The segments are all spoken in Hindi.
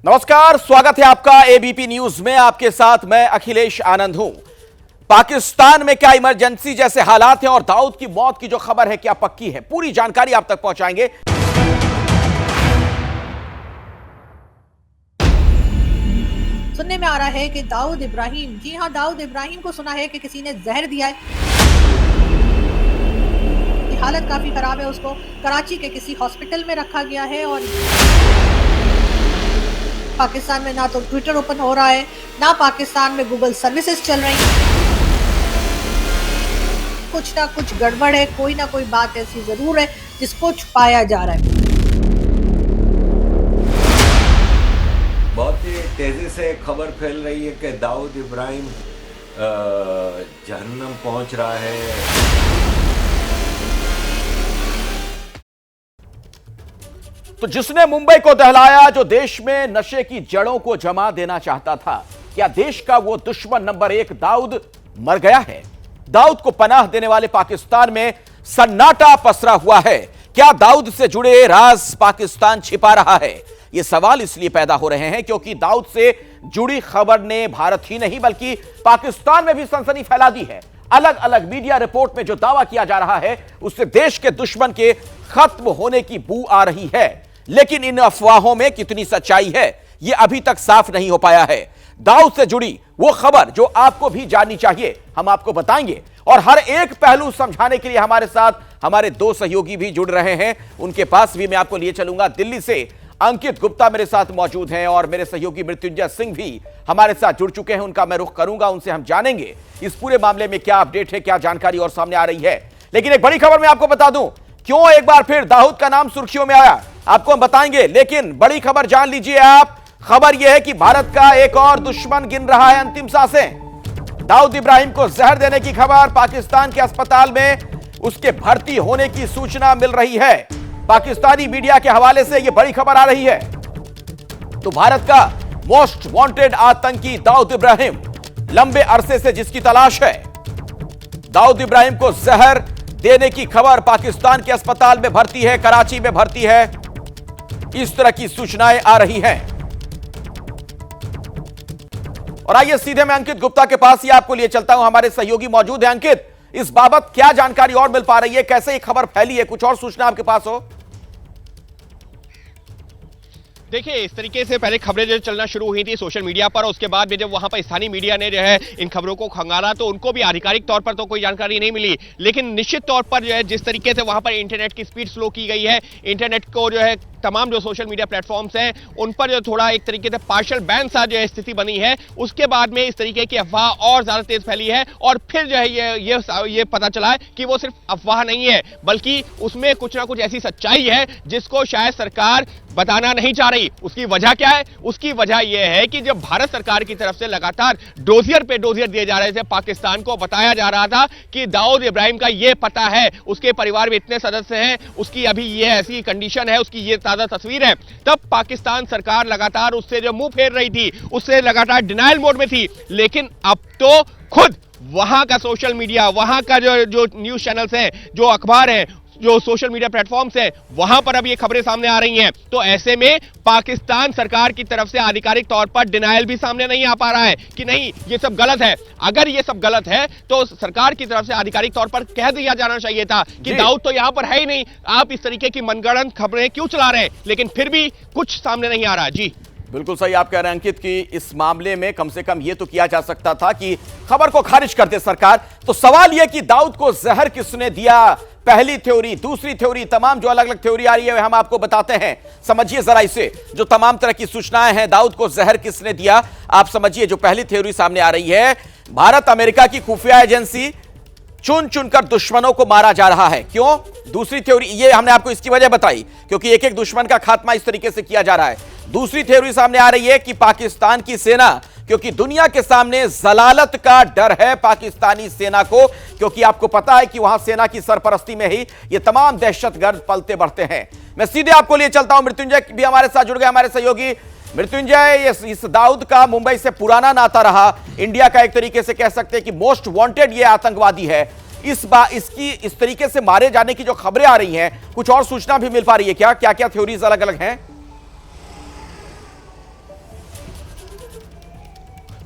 नमस्कार, स्वागत है आपका एबीपी न्यूज में। आपके साथ मैं अखिलेश आनंद हूं। पाकिस्तान में क्या इमरजेंसी जैसे हालात हैं और दाऊद की मौत की जो खबर है क्या पक्की है, पूरी जानकारी आप तक पहुंचाएंगे। सुनने में आ रहा है कि दाऊद इब्राहिम, जी हां, दाऊद इब्राहिम को सुना है कि किसी ने जहर दिया है। हालत काफी खराब है, उसको कराची के किसी हॉस्पिटल में रखा गया है और पाकिस्तान में ना तो ट्विटर ओपन हो रहा है, ना पाकिस्तान में गूगल सर्विसेज चल रही हैं। कुछ ना कुछ गड़बड़ है, कोई ना कोई बात ऐसी जरूर है जिसको छुपाया जा रहा है। बहुत ही तेजी से खबर फैल रही है कि दाऊद इब्राहिम जहन्नम पहुंच रहा है। तो जिसने मुंबई को दहलाया, जो देश में नशे की जड़ों को जमा देना चाहता था, क्या देश का वो दुश्मन नंबर 1 दाऊद मर गया है? दाऊद को पनाह देने वाले पाकिस्तान में सन्नाटा पसरा हुआ है। क्या दाऊद से जुड़े राज पाकिस्तान छिपा रहा है? ये सवाल इसलिए पैदा हो रहे हैं क्योंकि दाऊद से जुड़ी खबर ने भारत ही नहीं बल्कि पाकिस्तान में भी सनसनी फैला दी है। अलग अलग मीडिया रिपोर्ट में जो दावा किया जा रहा है उससे देश के दुश्मन के खत्म होने की बू आ रही है, लेकिन इन अफवाहों में कितनी सच्चाई है यह अभी तक साफ नहीं हो पाया है। दाऊद से जुड़ी वो खबर जो आपको भी जाननी चाहिए, हम आपको बताएंगे और हर एक पहलू समझाने के लिए हमारे साथ हमारे 2 सहयोगी भी जुड़ रहे हैं। उनके पास भी मैं आपको लिए चलूंगा। दिल्ली से अंकित गुप्ता मेरे साथ मौजूद हैं और मेरे सहयोगी मृत्युंजय सिंह भी हमारे साथ जुड़ चुके हैं। उनका मैं रुख करूंगा, उनसे हम जानेंगे इस पूरे मामले में क्या अपडेट है, क्या जानकारी और सामने आ रही है। लेकिन एक बड़ी खबर मैं आपको बता दूं, क्यों एक बार फिर दाऊद का नाम सुर्खियों में आया आपको हम बताएंगे, लेकिन बड़ी खबर जान लीजिए आप। खबर यह है कि भारत का एक और दुश्मन गिन रहा है अंतिम सांसें। दाऊद इब्राहिम को जहर देने की खबर, पाकिस्तान के अस्पताल में उसके भर्ती होने की सूचना मिल रही है। पाकिस्तानी मीडिया के हवाले से यह बड़ी खबर आ रही है। तो भारत का मोस्ट वांटेड आतंकी दाऊद इब्राहिम, लंबे अरसे से जिसकी तलाश है, दाऊद इब्राहिम को जहर देने की खबर, पाकिस्तान के अस्पताल में भर्ती है, कराची में भर्ती है, इस तरह की सूचनाएं आ रही हैं। और आइए सीधे मैं अंकित गुप्ता के पास ही आपको लिए चलता हूं। हमारे सहयोगी मौजूद हैं। अंकित, इस बाबत क्या जानकारी और मिल पा रही है, कैसे ये खबर फैली है, कुछ और सूचना आपके पास हो? देखिए, इस तरीके से पहले खबरें जो चलना शुरू हुई थी सोशल मीडिया पर, उसके बाद में जब वहां पर स्थानीय मीडिया ने जो है इन खबरों को खंगाला तो उनको भी आधिकारिक तौर पर तो कोई जानकारी नहीं मिली, लेकिन निश्चित तौर पर जो है जिस तरीके से वहां पर इंटरनेट की स्पीड स्लो की गई है, इंटरनेट को जो है तमाम जो सोशल मीडिया प्लेटफॉर्म्स हैं उन पर जो थोड़ा एक तरीके से पार्शियल बैन सा जो है स्थिति बनी है, उसके बाद में इस तरीके की अफवाह और ज्यादा तेज फैली है और फिर जो है ये पता चला है कि वो सिर्फ अफवाह नहीं है बल्कि उसमें कुछ ना कुछ ऐसी सच्चाई है जिसको शायद सरकार बताना नहीं चाह रही। उसकी वजह क्या है? उसकी वजह यह है कि जब भारत सरकार की तरफ से लगातार डोजियर पे डोजियर दिए जा रहे थे, पाकिस्तान को बताया जा रहा था कि दाऊद इब्राहिम का यह पता है, उसके परिवार में इतने सदस्य हैं, उसकी अभी ये ऐसी कंडीशन है, उसकी ये ताजा तस्वीर है, तब पाकिस्तान सरकार लगातार उससे जो मुंह फेर रही थी, उससे लगातार डिनायल मोड में थी। लेकिन अब तो खुद वहां का सोशल मीडिया, वहां का जो न्यूज चैनल्स हैं, जो अखबार हैं, जो सोशल मीडिया प्लेटफॉर्म्स है, वहां पर अब ये खबरें सामने आ रही हैं। तो ऐसे में पाकिस्तान सरकार की तरफ से आधिकारिक तौर पर डिनायल भी सामने नहीं आ पा रहा है कि नहीं ये सब गलत है। अगर ये सब गलत है तो सरकार की तरफ से आधिकारिक तौर पर कह दिया जाना चाहिए था कि दाऊद तो यहां पर है ही नहीं, आप इस तरीके की मनगढ़ंत खबरें क्यों चला रहे हैं, लेकिन फिर भी कुछ सामने नहीं आ रहा। जी बिल्कुल सही आप कह रहे हैं अंकित कि इस मामले में कम से कम यह तो किया जा सकता था कि खबर को खारिज कर दे सरकार। तो सवाल यह कि दाऊद को जहर किसने दिया, पहली थ्योरी, दूसरी थ्योरी, तमाम जो अलग अलग थ्योरी आ रही है हम आपको बताते हैं। समझिए जरा इसे, जो तमाम तरह की सूचनाएं हैं, दाऊद को जहर किसने दिया, आप समझिए। जो पहली थ्योरी सामने आ रही है, भारत अमेरिका की खुफिया एजेंसी चुन चुनकर दुश्मनों को मारा जा रहा है। क्यों? दूसरी थ्योरी, ये हमने आपको इसकी वजह बताई क्योंकि एक एक दुश्मन का खात्मा इस तरीके से किया जा रहा है। दूसरी थ्योरी सामने आ रही है कि पाकिस्तान की सेना, क्योंकि दुनिया के सामने जलालत का डर है पाकिस्तानी सेना को, क्योंकि आपको पता है कि वहां सेना की सरपरस्ती में ही ये तमाम दहशतगर्द पलते बढ़ते हैं। मैं सीधे आपको लिए चलता हूं, मृत्युंजय भी हमारे साथ जुड़ गए, हमारे सहयोगी। मृत्युंजय, इस दाऊद का मुंबई से पुराना नाता रहा, इंडिया का एक तरीके से कह सकते हैं कि मोस्ट वांटेड ये आतंकवादी है। इसकी इस तरीके से मारे जाने की जो खबरें आ रही हैं, कुछ और सूचना भी मिल पा रही है क्या? क्या क्या थ्योरीज अलग अलग हैं?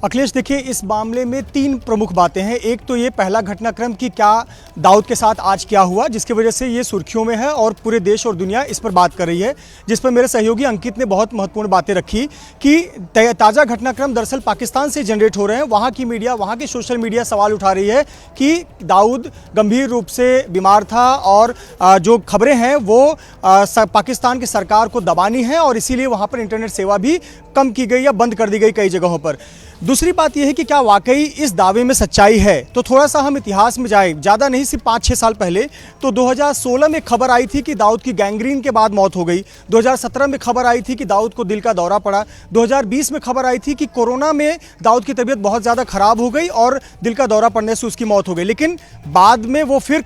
अखिलेश, देखिए, इस मामले में 3 प्रमुख बातें हैं। एक तो ये पहला घटनाक्रम कि क्या दाऊद के साथ आज क्या हुआ, जिसकी वजह से ये सुर्खियों में है और पूरे देश और दुनिया इस पर बात कर रही है, जिस पर मेरे सहयोगी अंकित ने बहुत महत्वपूर्ण बातें रखी कि ताज़ा घटनाक्रम दरअसल पाकिस्तान से जनरेट हो रहे हैं। वहाँ की मीडिया, वहाँ की सोशल मीडिया सवाल उठा रही है कि दाऊद गंभीर रूप से बीमार था और जो खबरें हैं वो पाकिस्तान की सरकार को दबानी है और इसीलिए वहाँ पर इंटरनेट सेवा भी कम की गई या बंद कर दी गई कई जगहों पर। दूसरी बात यह है कि क्या वाकई इस दावे में सच्चाई है। तो थोड़ा सा हम इतिहास में जाए, ज़्यादा नहीं, सिर्फ 5-6 साल पहले तो 2016 में खबर आई थी कि दाऊद की गैंग्रीन के बाद मौत हो गई। 2017 में खबर आई थी कि दाऊद को दिल का दौरा पड़ा। 2020 में खबर आई थी कि कोरोना में दाऊद की तबीयत बहुत ज़्यादा ख़राब हो गई और दिल का दौरा पड़ने से उसकी मौत हो गई। लेकिन बाद में वो फिर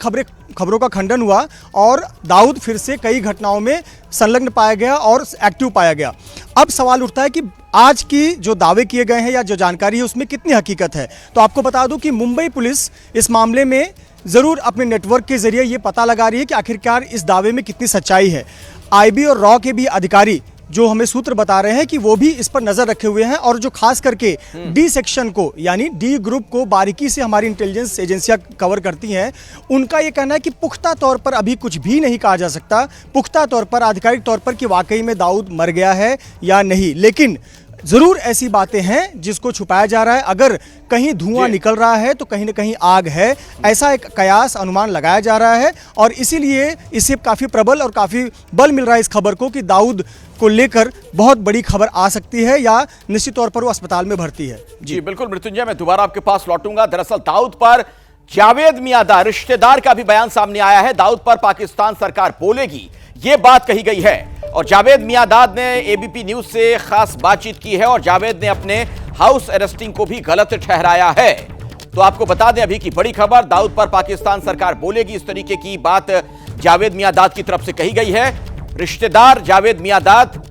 खबरों का खंडन हुआ और दाऊद फिर से कई घटनाओं में संलग्न पाया गया और एक्टिव पाया गया। अब सवाल उठता है कि आज की जो दावे किए गए हैं या जो जानकारी है उसमें कितनी हकीकत है। तो आपको बता दूं कि मुंबई पुलिस इस मामले में ज़रूर अपने नेटवर्क के जरिए ये पता लगा रही है कि आखिरकार इस दावे में कितनी सच्चाई है। आईबी और रॉ के भी अधिकारी जो हमें सूत्र बता रहे हैं कि वो भी इस पर नजर रखे हुए हैं और जो खास करके डी सेक्शन को यानी डी ग्रुप को बारीकी से हमारी इंटेलिजेंस एजेंसियां कवर करती हैं, उनका ये कहना है कि पुख्ता तौर पर अभी कुछ भी नहीं कहा जा सकता, पुख्ता तौर पर, आधिकारिक तौर पर, कि वाकई में दाऊद मर गया है या नहीं। लेकिन जरूर ऐसी बातें हैं जिसको छुपाया जा रहा है। अगर कहीं धुआं निकल रहा है तो कहीं ना कहीं आग है, ऐसा एक कयास अनुमान लगाया जा रहा है और इसीलिए इससे काफ़ी प्रबल और काफ़ी बल मिल रहा है इस खबर को कि दाऊद को लेकर बहुत बड़ी खबर आ सकती है या निश्चित तौर पर वो अस्पताल में भर्ती है। जी बिल्कुल मृत्युंजय, मैं दोबारा आपके पास लौटूंगा। दरअसल दाऊद पर जावेद मियांदाद रिश्तेदार का भी बयान सामने आया है। दाऊद पर पाकिस्तान सरकार बोलेगी, ये बात कही गई है और जावेद मियांदाद ने एबीपी न्यूज से खास बातचीत की है और जावेद ने अपने हाउस अरेस्टिंग को भी गलत ठहराया है। तो आपको बता दें अभी की बड़ी खबर, दाऊद पर पाकिस्तान सरकार बोलेगी, इस तरीके की बात जावेद मियांदाद की तरफ से कही गई है। रिश्तेदार जावेद मियांदाद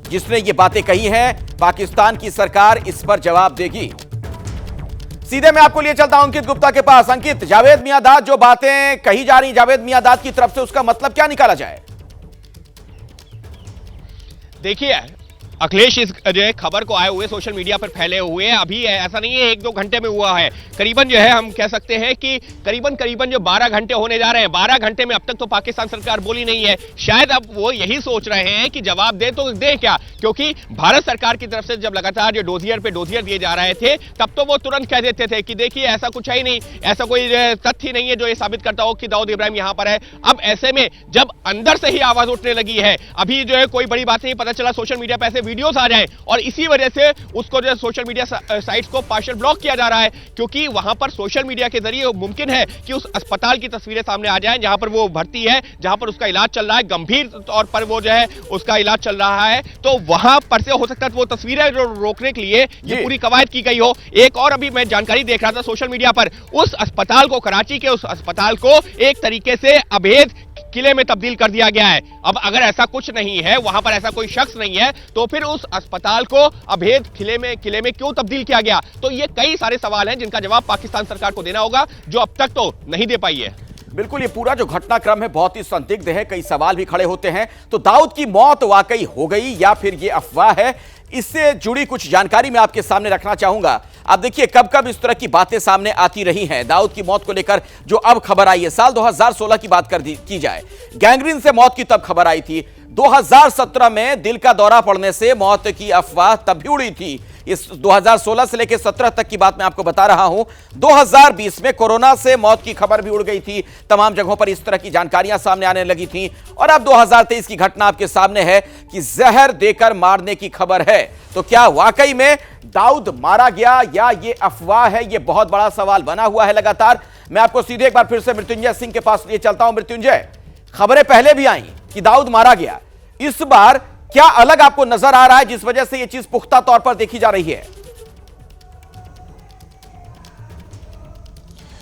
जिसने ये बातें कही हैं, पाकिस्तान की सरकार इस पर जवाब देगी। सीधे मैं आपको लिए चलता हूं अंकित गुप्ता के पास। अंकित, जावेद मियांदाद जो बातें कही जा रही जावेद मियांदाद की तरफ से, उसका मतलब क्या निकाला जाए? देखिए अखिलेश, इस जो है खबर को आए हुए सोशल मीडिया पर फैले हुए अभी ऐसा नहीं है 1-2 घंटे में हुआ है, करीबन जो है हम कह सकते हैं कि करीबन जो 12 घंटे होने जा रहे हैं। 12 घंटे में अब तक तो पाकिस्तान सरकार बोली नहीं है। शायद अब वो यही सोच रहे हैं कि जवाब दे तो दे क्या, क्योंकि भारत सरकार की तरफ से जब लगातार जो डोजियर पे डोजियर दिए जा रहे थे तब तो वो तुरंत कह देते थे कि देखिए ऐसा कुछ है ही नहीं, ऐसा कोई तथ्य नहीं है जो ये साबित करता हो कि दाऊद इब्राहिम यहां पर है। अब ऐसे में जब अंदर से ही आवाज उठने लगी है, अभी जो है कोई बड़ी बात नहीं, पता चला सोशल मीडिया पे ऐसे वीडियोस आ जाए और इसी वजह से उसको जो सोशल मीडिया साइट्स को पार्शियल ब्लॉक किया जा रहा है, क्योंकि वहां पर सोशल मीडिया के जरिए मुमकिन है कि उस अस्पताल की तस्वीरें सामने आ जाएं जहां पर वो भर्ती है, जहां पर उसका इलाज चल रहा है, गंभीर तौर पर वो जो है उसका इलाज चल रहा है। तो वहां पर से हो सकता है वो तस्वीरें रोकने के लिए ये पूरी कवायद की गई हो। एक और अभी मैं जानकारी देख रहा था सोशल मीडिया पर, उस अस्पताल को, कराची के उस अस्पताल को एक तरीके से अभेद किले में तब्दील कर दिया गया है। अब अगर ऐसा कुछ नहीं है, वहां पर ऐसा कोई शख्स नहीं है, तो फिर उस अस्पताल को अभेद किले में क्यों तब्दील किया गया? तो ये कई सारे सवाल हैं जिनका जवाब पाकिस्तान सरकार को देना होगा, जो अब तक तो नहीं दे पाई है। बिल्कुल, ये पूरा जो घटनाक्रम है बहुत ही संदिग्ध है, कई सवाल भी खड़े होते हैं। तो दाऊद की मौत वाकई हो गई या फिर ये अफवाह है, इससे जुड़ी कुछ जानकारी मैं आपके सामने रखना चाहूंगा। अब देखिए कब कब इस तरह की बातें सामने आती रही हैं। दाऊद की मौत को लेकर जो अब खबर आई है, साल 2016 की बात की जाए, गैंग्रीन से मौत की तब खबर आई थी। 2017 में दिल का दौरा पड़ने से मौत की अफवाह तब भी उड़ी थी। इस 2016 से लेकर 17 तक की बात मैं आपको बता रहा हूं। 2020 में कोरोना से मौत की खबर भी उड़ गई थी, तमाम जगहों पर इस तरह की जानकारियां सामने आने लगी थी। और अब 2023 की घटना आपके सामने है कि जहर देकर मारने की खबर है। तो क्या वाकई में दाऊद मारा गया या ये अफवाह है? ये बहुत बड़ा सवाल बना हुआ है लगातार। मैं आपको सीधे एक बार फिर से मृत्युंजय सिंह के पास लिए चलता हूं। मृत्युंजय, खबरें पहले भी आई कि दाऊद मारा गया, इस बार क्या अलग आपको नजर आ रहा है जिस वजह से यह चीज पुख्ता तौर पर देखी जा रही है?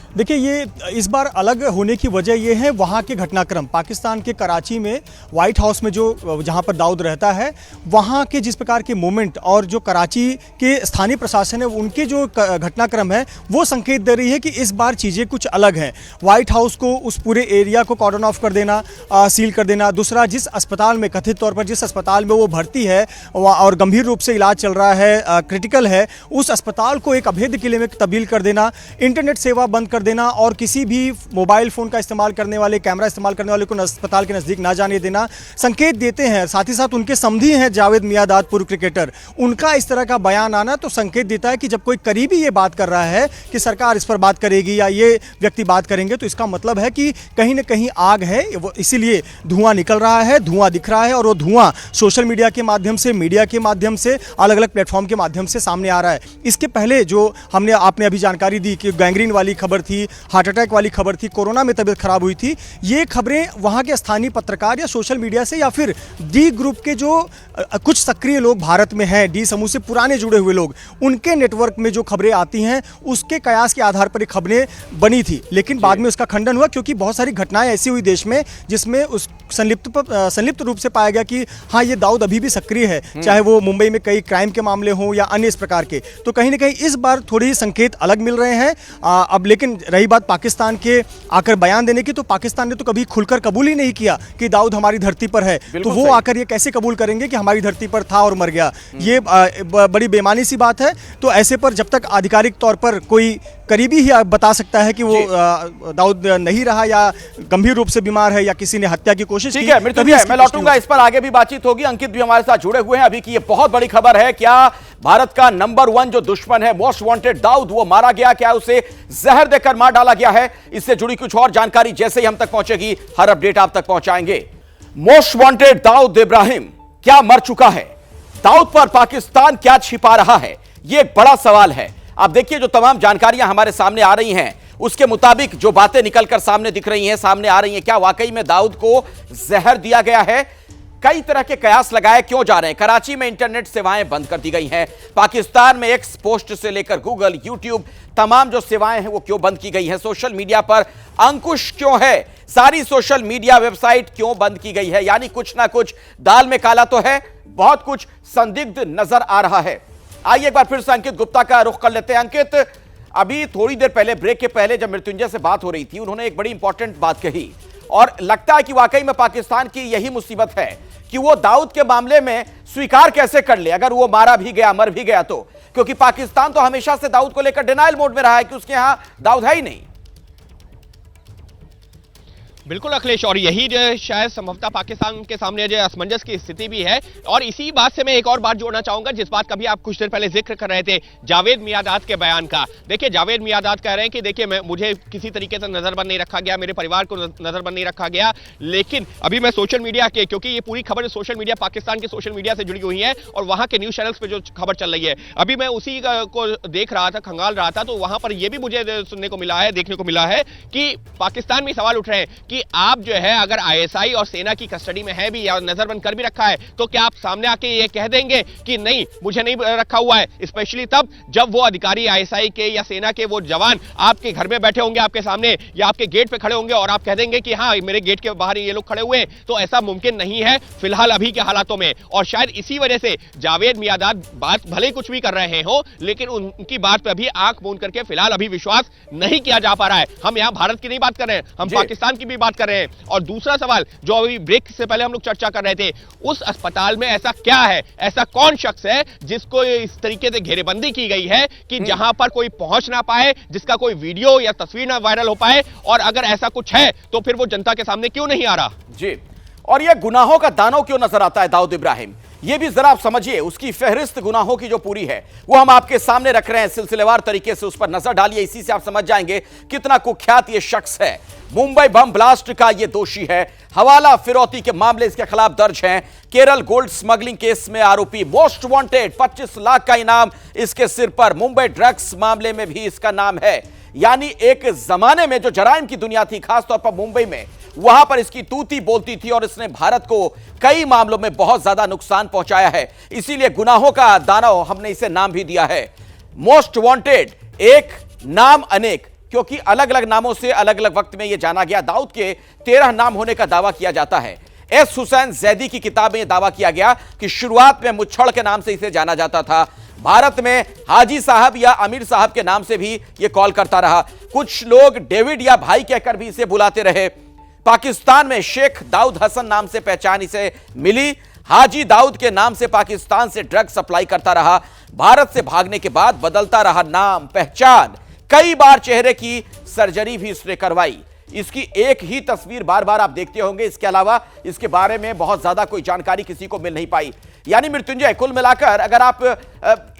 देखिए, ये इस बार अलग होने की वजह ये है वहाँ के घटनाक्रम। पाकिस्तान के कराची में व्हाइट हाउस में जो जहाँ पर दाऊद रहता है, वहाँ के जिस प्रकार के मोमेंट और जो कराची के स्थानीय प्रशासन है उनके जो घटनाक्रम है वो संकेत दे रही है कि इस बार चीज़ें कुछ अलग हैं। व्हाइट हाउस को, उस पूरे एरिया को कॉर्डन ऑफ कर देना, सील कर देना। दूसरा, जिस अस्पताल में कथित तौर पर जिस अस्पताल में वो भर्ती है और गंभीर रूप से इलाज चल रहा है, क्रिटिकल है, उस अस्पताल को एक अभेद्य किले में तब्दील कर देना, इंटरनेट सेवा बंद कर देना और किसी भी मोबाइल फोन का इस्तेमाल करने वाले, कैमरा इस्तेमाल करने वाले को अस्पताल के नज़दीक ना जाने देना संकेत देते हैं। साथ ही साथ उनके समधी हैं जावेद मियांदाद, पूर्व क्रिकेटर, उनका इस तरह का बयान आना तो संकेत देता है कि जब कोई करीबी ये बात कर रहा है कि सरकार इस पर बात करेगी या ये व्यक्ति बात करेंगे, तो इसका मतलब है कि कहीं ना कहीं आग है, इसीलिए धुआं निकल रहा है, धुआं दिख रहा है और वो धुआं सोशल मीडिया के माध्यम से, मीडिया के माध्यम से, अलग अलग प्लेटफॉर्म के माध्यम से सामने आ रहा है। इसके पहले जो आपने अभी जानकारी दी कि गैंग्रीन वाली खबर थी, हार्ट अटैक वाली खबर थी, कोरोना में तबीयत खराब हुई थी, ये खबरें वहाँ के स्थानीय पत्रकार या सोशल मीडिया से या फिर डी ग्रुप के जो कुछ सक्रिय लोग भारत में हैं, डी समूह से पुराने जुड़े हुए लोग, उनके नेटवर्क में जो खबरें आती हैं उसके कयास के आधार पर ये खबरें बनी थी। लेकिन बाद में उसका खंडन हुआ क्योंकि बहुत सारी घटनाएं ऐसी हुई देश में जिसमें उस संलिप्त रूप से पाया गया कि हाँ, ये दाऊद अभी भी सक्रिय है, चाहे वो मुंबई में कई क्राइम के मामले हों या अन्य इस प्रकार के। तो कहीं ना कहीं इस बार थोड़ी संकेत अलग मिल रहे हैं। अब लेकिन रही बात पाकिस्तान के आकर बयान देने की, तो पाकिस्तान ने तो कभी खुलकर कबूल ही नहीं किया कि दाऊद हमारी धरती पर है, तो वो आकर ये कैसे कबूल करेंगे कि हमारी धरती पर था और मर गया? ये बड़ी बेमानी सी बात है। तो ऐसे पर जब तक आधिकारिक तौर पर कोई करीबी ही बता सकता है कि वो दाऊद नहीं रहा या गंभीर रूप से बीमार है या किसी ने हत्या की कोशिश की, है मृत्युंजय, मैं लौटूंगा इस पर, आगे भी बातचीत होगी। अंकित भी हमारे साथ जुड़े हुए हैं। अभी की ये बहुत बड़ी खबर है, क्या भारत का नंबर 1 जो दुश्मन है, मोस्ट वांटेड दाऊद, वो मारा गया? क्या उसे जहर देकर मार डाला गया है? इससे जुड़ी कुछ और जानकारी जैसे ही हम तक पहुंचेगी, हर अपडेट आप तक पहुंचाएंगे। मोस्ट वांटेड दाऊद इब्राहिम क्या मर चुका है? दाऊद पर पाकिस्तान क्या छिपा रहा है? यह एक बड़ा सवाल है। आप देखिए, जो तमाम जानकारियां हमारे सामने आ रही हैं उसके मुताबिक जो बातें निकलकर सामने दिख रही हैं, सामने आ रही हैं, क्या वाकई में दाऊद को जहर दिया गया है? कई तरह के कयास लगाए क्यों जा रहे हैं। कराची में इंटरनेट सेवाएं बंद कर दी गई हैं, पाकिस्तान में एक्स पोस्ट से लेकर गूगल, यूट्यूब, तमाम जो सेवाएं हैं वो क्यों बंद की गई हैं, सोशल मीडिया पर अंकुश क्यों है, सारी सोशल मीडिया वेबसाइट क्यों बंद की गई है? यानी कुछ ना कुछ दाल में काला तो है, बहुत कुछ संदिग्ध नजर आ रहा है। आइए एक बार फिर से अंकित गुप्ता का रुख कर लेते हैं। अंकित, अभी थोड़ी देर पहले, ब्रेक के पहले जब मृत्युंजय से बात हो रही थी, उन्होंने एक बड़ी इंपॉर्टेंट बात कही और लगता है कि वाकई में पाकिस्तान की यही मुसीबत है कि वो दाऊद के मामले में स्वीकार कैसे कर ले अगर वो मारा भी गया, मर भी गया तो, क्योंकि पाकिस्तान तो हमेशा से दाऊद को लेकर डिनाइल मोड में रहा है कि उसके यहां दाऊद है ही नहीं। बिल्कुल अखिलेश, और यही जो शायद संभवतः पाकिस्तान के सामने जो असमंजस की स्थिति भी है। और इसी बात से मैं एक और बात जोड़ना चाहूंगा, जिस बात का भी आप कुछ देर पहले जिक्र कर रहे थे, जावेद मियांदाद के बयान का। देखिए, जावेद मियांदाद कह रहे हैं कि देखिए, मुझे किसी तरीके से नजरबंद नहीं रखा गया, मेरे परिवार को नजरबंद नहीं रखा गया, लेकिन अभी मैं सोशल मीडिया के, क्योंकि ये पूरी खबर सोशल मीडिया, पाकिस्तान के सोशल मीडिया से जुड़ी हुई है और वहां के न्यूज चैनल्स पे जो खबर चल रही है, अभी मैं उसी को देख रहा था, खंगाल रहा था, तो वहां पर यह भी मुझे सुनने को मिला है, देखने को मिला है कि पाकिस्तान में सवाल उठ रहे हैं कि आप जो है अगर आईएसआई और सेना की कस्टडी में है भी या नजरबंद कर भी रखा है, तो क्या आप सामने आके ये कह देंगे कि नहीं, मुझे नहीं रखा हुआ है? स्पेशली तब जब वो अधिकारी आईएसआई के या सेना के वो जवान आपके घर में बैठे होंगे, आपके सामने या आपके गेट पे खड़े होंगे और आप कह देंगे कि हाँ, मेरे गेट के बाहर ये लोग खड़े हुए हैं। तो ऐसा मुमकिन नहीं है फिलहाल अभी के हालातों में, और शायद इसी वजह से जावेद मियांदाद बात भले कुछ भी कर रहे हो, लेकिन उनकी बात पर भी आंख मूंद करके फिलहाल अभी विश्वास नहीं किया जा पा रहा है। हम यहां भारत की नहीं बात कर रहे हैं, हम पाकिस्तान की भी बात कर रहे हैं। और दूसरा सवाल जो अभी ब्रेक से पहले हम लोग चर्चा कर रहे थे, उस अस्पताल में ऐसा क्या है, ऐसा कौन शख्स है जिसको इस तरीके से घेरेबंदी की गई है कि जहां पर कोई पहुंच ना पाए, जिसका कोई वीडियो या तस्वीर ना वायरल हो पाए, और अगर ऐसा कुछ है तो फिर वो जनता के सामने क्यों नहीं आ रहा? जी, और यह गुनाहों का दानव क्यों नजर आता है दाऊद इब्राहिम? ये भी जरा आप समझिए, उसकी फहरिस्त गुनाहों की जो पूरी है वो हम आपके सामने रख रहे हैं, सिलसिलेवार तरीके से उस पर नजर डालिए, इसी से आप समझ जाएंगे कितना कुख्यात ये शख्स है। मुंबई बम ब्लास्ट का ये दोषी है, हवाला फिरौती के मामले इसके खिलाफ दर्ज हैं, केरल गोल्ड स्मगलिंग केस में आरोपी, मोस्ट वांटेड, 25 लाख का इनाम इसके सिर पर, मुंबई ड्रग्स मामले में भी इसका नाम है। यानी एक जमाने में जो जराइम की दुनिया थी, खासतौर पर मुंबई में, वहां पर इसकी तूती बोलती थी और इसने भारत को कई मामलों में बहुत ज्यादा नुकसान पहुंचाया है। इसीलिए गुनाहों का दानव हमने इसे नाम भी दिया है। मोस्ट वांटेड, एक नाम अनेक, क्योंकि अलग अलग नामों से अलग अलग वक्त में यह जाना गया। दाऊद के 13 नाम होने का दावा किया जाता है। एस हुसैन जैदी की किताब में यह दावा किया गया कि शुरुआत में मुच्छड़ के नाम से इसे जाना जाता था। भारत में हाजी साहब या अमीर साहब के नाम से भी यह कॉल करता रहा। कुछ लोग डेविड या भाई कहकर भी इसे बुलाते रहे। पाकिस्तान में शेख दाऊद हसन नाम से पहचान इसे मिली। हाजी दाऊद के नाम से पाकिस्तान से ड्रग सप्लाई करता रहा। भारत से भागने के बाद बदलता रहा नाम, पहचान। कई बार चेहरे की सर्जरी भी इसने करवाई। इसकी एक ही तस्वीर बार बार आप देखते होंगे। इसके अलावा इसके बारे में बहुत ज्यादा कोई जानकारी किसी को मिल नहीं पाई। यानी मृत्युंजय, कुल मिलाकर अगर आप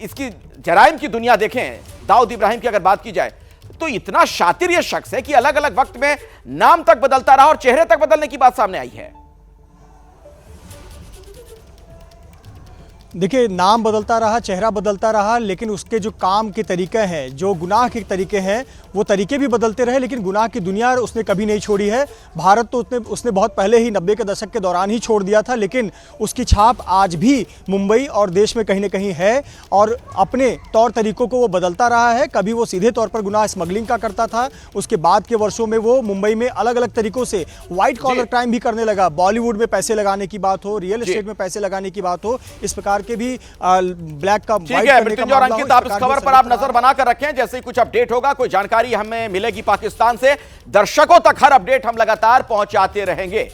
इसकी जराइम की दुनिया देखें, दाऊद इब्राहिम की अगर बात की जाए, तो इतना शातिर यह शख्स है कि अलग अलग वक्त में नाम तक बदलता रहा और चेहरे तक बदलने की बात सामने आई है। देखिए, नाम बदलता रहा, चेहरा बदलता रहा, लेकिन उसके जो काम के तरीके हैं, जो गुनाह के तरीके हैं, वो तरीके भी बदलते रहे, लेकिन गुनाह की दुनिया उसने कभी नहीं छोड़ी है। भारत तो उसने बहुत पहले ही 90 के दशक के दौरान ही छोड़ दिया था, लेकिन उसकी छाप आज भी मुंबई और देश में कहीं ना कहीं है और अपने तौर तरीकों को वो बदलता रहा है। कभी वो सीधे तौर पर गुनाह स्मगलिंग का करता था, उसके बाद के वर्षों में वो मुंबई में अलग अलग तरीकों से व्हाइट कॉलर क्राइम भी करने लगा। बॉलीवुड में पैसे लगाने की बात हो, रियल एस्टेट में पैसे लगाने की बात हो, इस प्रकार के भी ब्लैक का ठीक है मृत्युंजय और अंकित, आप इस खबर पर आप नजर बनाकर रखें। जैसे ही कुछ अपडेट होगा, कोई जानकारी हमें मिलेगी पाकिस्तान से, दर्शकों तक हर अपडेट हम लगातार पहुंचाते रहेंगे।